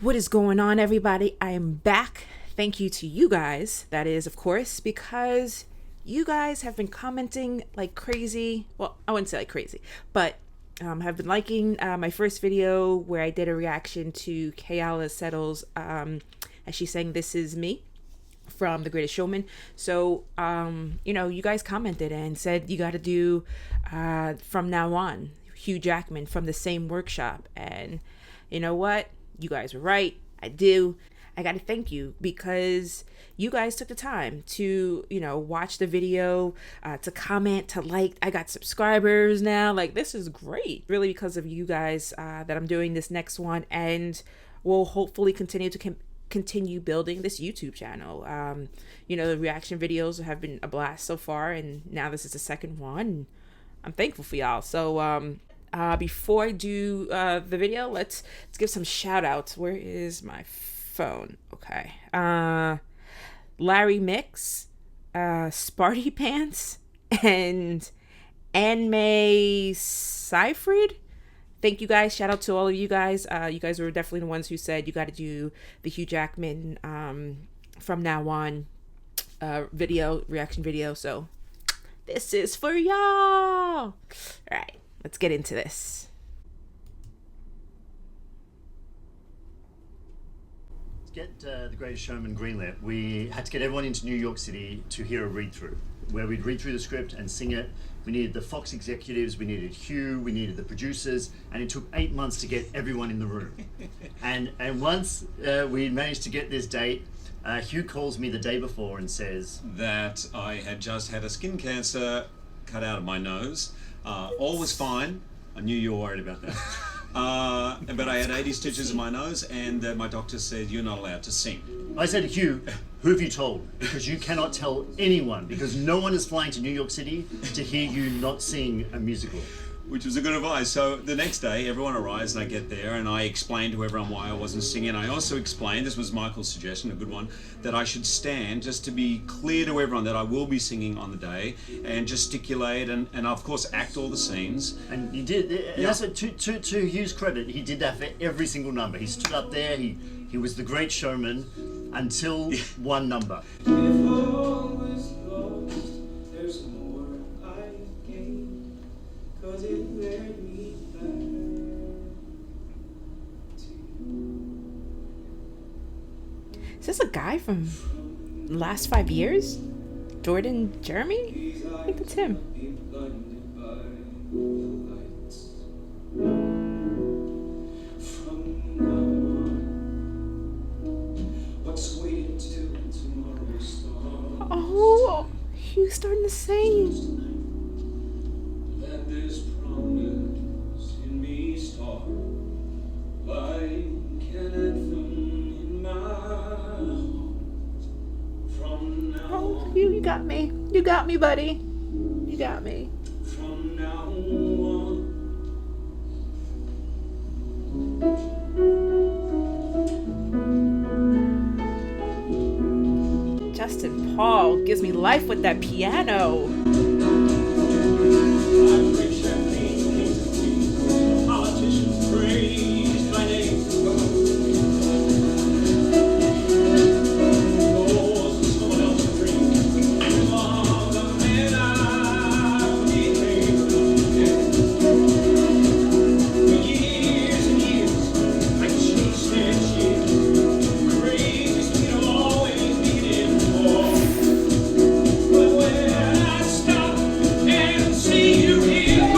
What is going on, everybody? I am back. Thank you to you guys. That is, of course, because you guys have been commenting like crazy. Well, I wouldn't say like crazy, but have been liking my first video where I did a reaction to Kayala Settle's as she's saying "This Is Me" from The Greatest Showman. So, you guys commented and said you got to do from now on Hugh Jackman from the same workshop. And you know what? You guys were right. I do. I got to thank you because you guys took the time to, watch the video, to comment, to like. I got subscribers now. Like, this is great. Really because of you guys that I'm doing this next one, and we'll hopefully continue to continue building this YouTube channel. The reaction videos have been a blast so far, and now this is the second one. I'm thankful for y'all. So, before I do the video, let's give some shout outs. Where is my phone? Okay. Larry Mix, Sparty Pants, and Anme Seyfried. Thank you guys. Shout out to all of you guys. You guys were definitely the ones who said you got to do the Hugh Jackman from now on reaction video. So this is for y'all. All right. Let's get into this. To get The Greatest Showman greenlit, we had to get everyone into New York City to hear a read-through, where we'd read through the script and sing it. We needed the Fox executives, we needed Hugh, we needed the producers, and it took 8 months to get everyone in the room. and once we managed to get this date, Hugh calls me the day before and says that I had just had a skin cancer cut out of my nose. All was fine. I knew you were worried about that. But I had 80 stitches in my nose, and my doctor said, you're not allowed to sing. I said, Hugh, who have you told? Because you cannot tell anyone, because no one is flying to New York City to hear you not sing a musical. Which was a good advice. So the next day, everyone arrives and I get there and I explained to everyone why I wasn't singing. I also explained, this was Michael's suggestion, a good one, that I should stand just to be clear to everyone that I will be singing on the day and gesticulate and of course act all the scenes. And you did, and that's to Hugh's credit, he did that for every single number. He stood up there, he was the great showman until one number. Is this a guy from the last 5 years? Jordan Jeremy? I think that's him. Oh, Hugh's starting to sing. Oh, you got me. You got me, buddy. You got me. From now on. Justin Paul gives me life with that piano. See you here.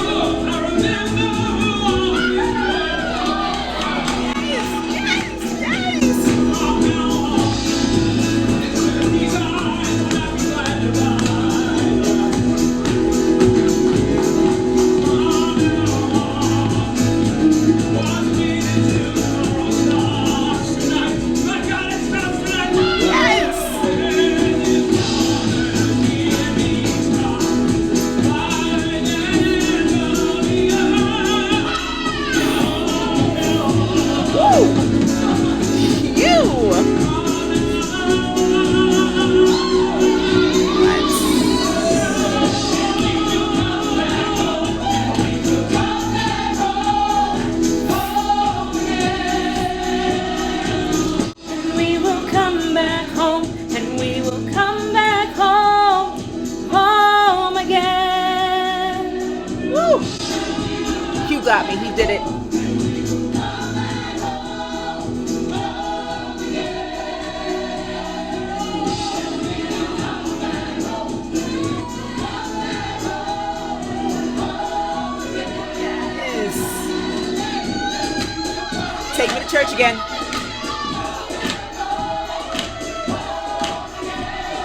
church again.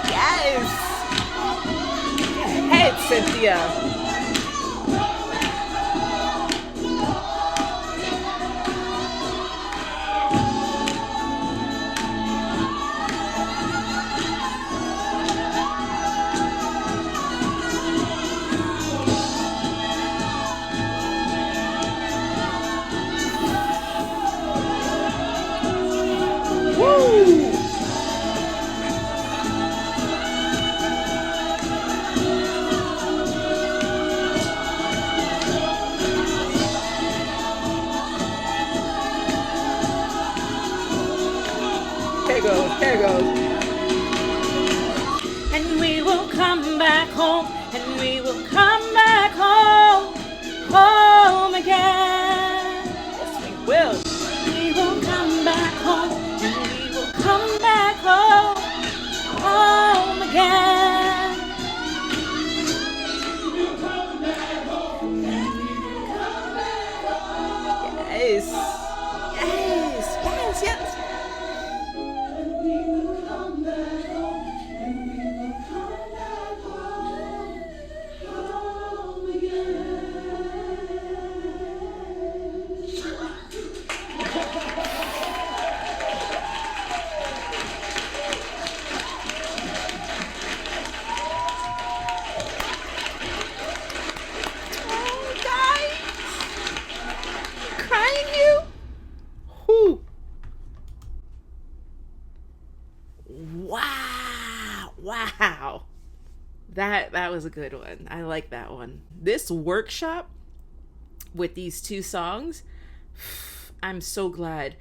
Yes. Head, Cynthia. Woo! There goes, there goes. And we will come back home, and we will come back home, home again. Yes, we will. We will come back home, and we will come back home, home again. Yes, yes, yes, yes. Wow. Wow. That was a good one. I like that one. This workshop with these two songs, I'm so glad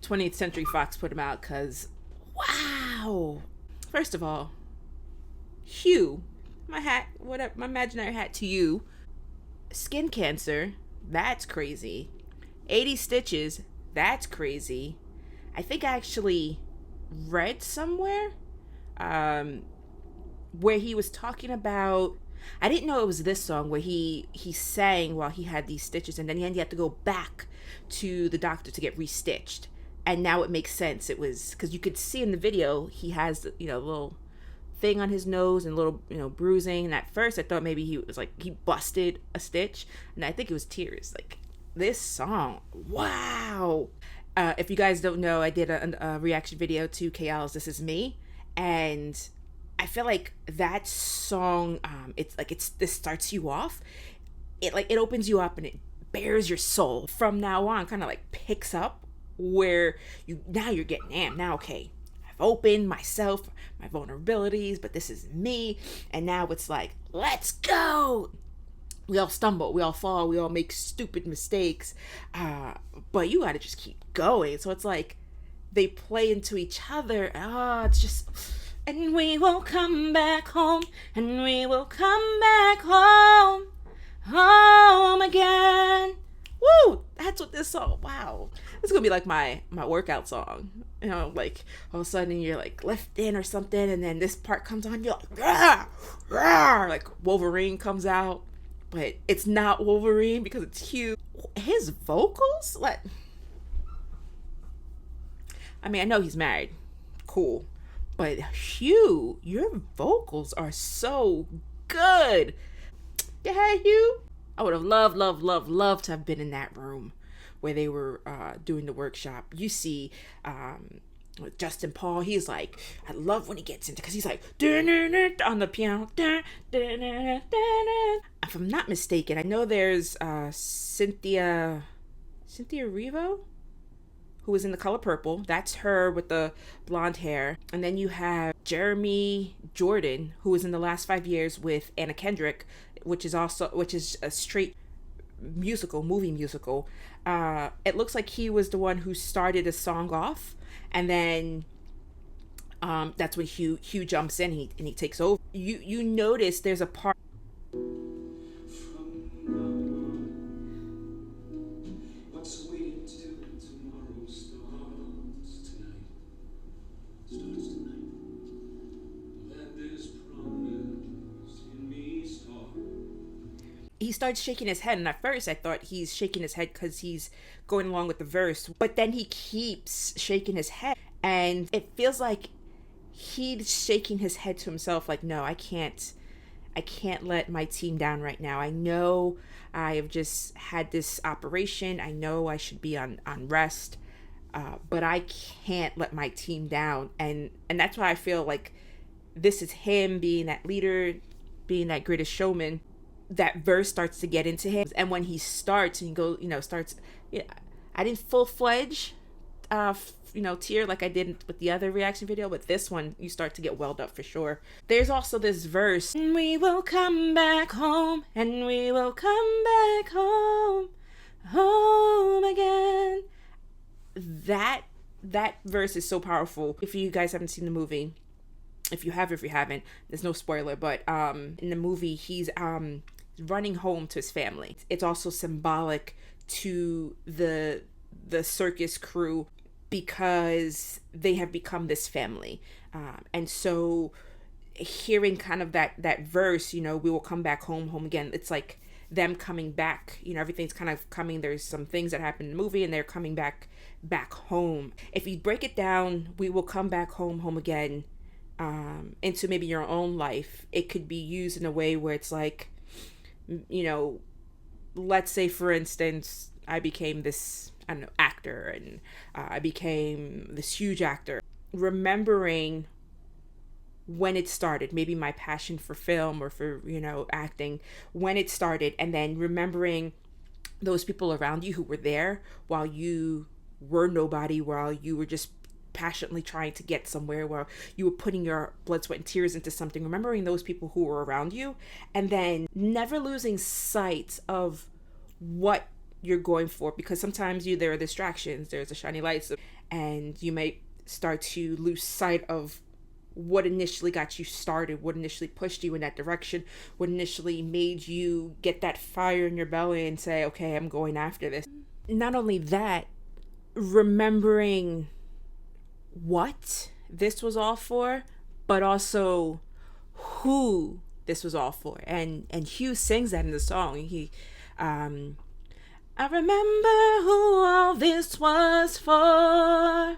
20th Century Fox put them out, because wow. First of all, Hugh, my hat, whatever, my imaginary hat to you. Skin cancer, that's crazy. 80 stitches, that's crazy. I think I actually read somewhere where he was talking about, I didn't know it was this song where he sang while he had these stitches, and then he had to go back to the doctor to get restitched. And now it makes sense. It was because you could see in the video he has, a little thing on his nose and a little, bruising. And at first I thought maybe he was like, he busted a stitch, and I think it was tears. Like, this song, wow. If you guys don't know, I did a reaction video to KL's This Is Me, and I feel like that song, this starts you off. It opens you up and it bears your soul. From now on, kind of like picks up where you're getting amped. Now, okay, I've opened myself, my vulnerabilities, but this is me. And now it's like, let's go. We all stumble, we all fall, we all make stupid mistakes. But you got to just keep going. So it's like they play into each other. It's just, and we will come back home, and we will come back home, home again. Woo! That's what this song, wow. It's gonna be like my workout song. Like all of a sudden you're like lifting or something, and then this part comes on, you're like, rah, rah, like Wolverine comes out. But it's not Wolverine because it's Hugh. His vocals, I know he's married. Cool. But Hugh, your vocals are so good. Yeah, Hugh. I would have loved to have been in that room where they were doing the workshop. You see with Justin Paul, he's like, I love when he gets into, because he's like on the piano. If I'm not mistaken, I know there's Cynthia Erivo, who was in The Color Purple. That's her with the blonde hair. And then you have Jeremy Jordan, who was in The Last 5 Years with Anna Kendrick, which is a straight movie musical. It looks like he was the one who started a song off, and then that's when Hugh jumps in and he takes over. You notice there's a part. he starts shaking his head, and at first I thought he's shaking his head because he's going along with the verse, but then he keeps shaking his head, and it feels like he's shaking his head to himself like, no, I can't let my team down right now. I know I have just had this operation. I know I should be on rest, but I can't let my team down. And that's why I feel like this is him being that leader, being that greatest showman. That verse starts to get into him. And when he starts and he goes, I didn't full-fledged, tear like I did with the other reaction video, but this one you start to get welled up for sure. There's also this verse, and we will come back home, and we will come back home, home again. That verse is so powerful. If you guys haven't seen the movie, if you haven't, there's no spoiler, but in the movie he's running home to his family. It's also symbolic to the circus crew, because they have become this family. And so hearing kind of that verse, we will come back home again. It's like them coming back, everything's kind of coming. There's some things that happen in the movie and they're coming back home. If you break it down, we will come back home again, into maybe your own life. It could be used in a way where it's like, let's say for instance, I became this, actor, and I became this huge actor. Remembering when it started, maybe my passion for film or for, acting, when it started, and then remembering those people around you who were there while you were nobody, while you were just passionately trying to get somewhere, while you were putting your blood, sweat, and tears into something. Remembering those people who were around you, and then never losing sight of what you're going for, because sometimes there are distractions, there's the shiny lights, and you may start to lose sight of what initially got you started, what initially pushed you in that direction, what initially made you get that fire in your belly and say, okay, I'm going after this. Not only that, remembering what this was all for, but also who this was all for. And Hugh sings that in the song. I remember who all this was for.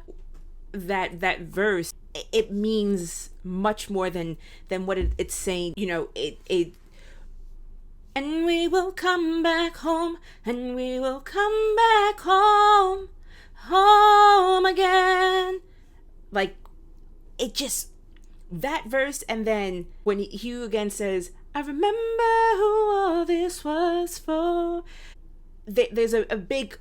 That verse, it means much more than what it's saying. It and we will come back home, and we will come back home, home again. Like, it just, that verse, and then when Hugh again says, I remember who all this was for. There's a big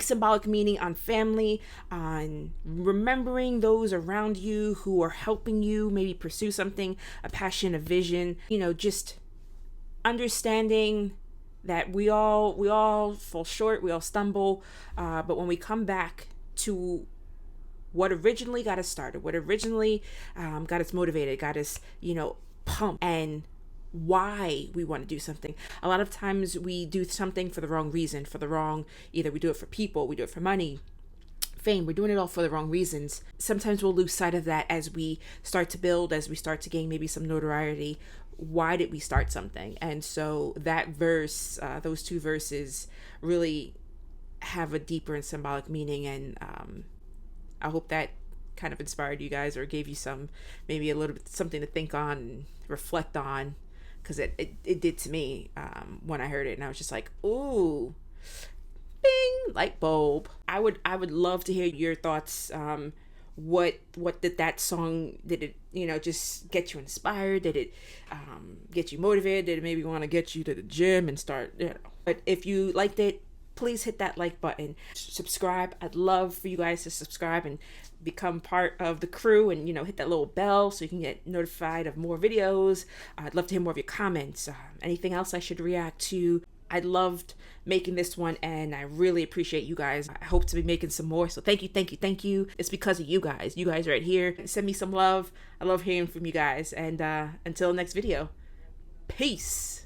symbolic meaning on family, on remembering those around you who are helping you maybe pursue something, a passion, a vision, just understanding that we all fall short, we all stumble, but when we come back to what originally got us started, what originally got us motivated, got us, pumped, and why we want to do something. A lot of times we do something for the wrong reason, either we do it for people, we do it for money, fame, we're doing it all for the wrong reasons. Sometimes we'll lose sight of that as we start to build, as we start to gain maybe some notoriety. Why did we start something? And so that verse, those two verses really have a deeper and symbolic meaning, and I hope that kind of inspired you guys or gave you maybe a little bit something to think on and reflect on, because it did to me when I heard it, and I was just like, ooh, bing, light bulb. I would love to hear your thoughts. What did that song, did it just get you inspired? Did it get you motivated? Did it maybe want to get you to the gym and start, But if you liked it, please hit that like button, subscribe. I'd love for you guys to subscribe and become part of the crew, and hit that little bell so you can get notified of more videos. I'd love to hear more of your comments, anything else I should react to. I loved making this one, and I really appreciate you guys. I hope to be making some more, so thank you. It's because of you guys right here. Send me some love. I love hearing from you guys, and until next video, peace.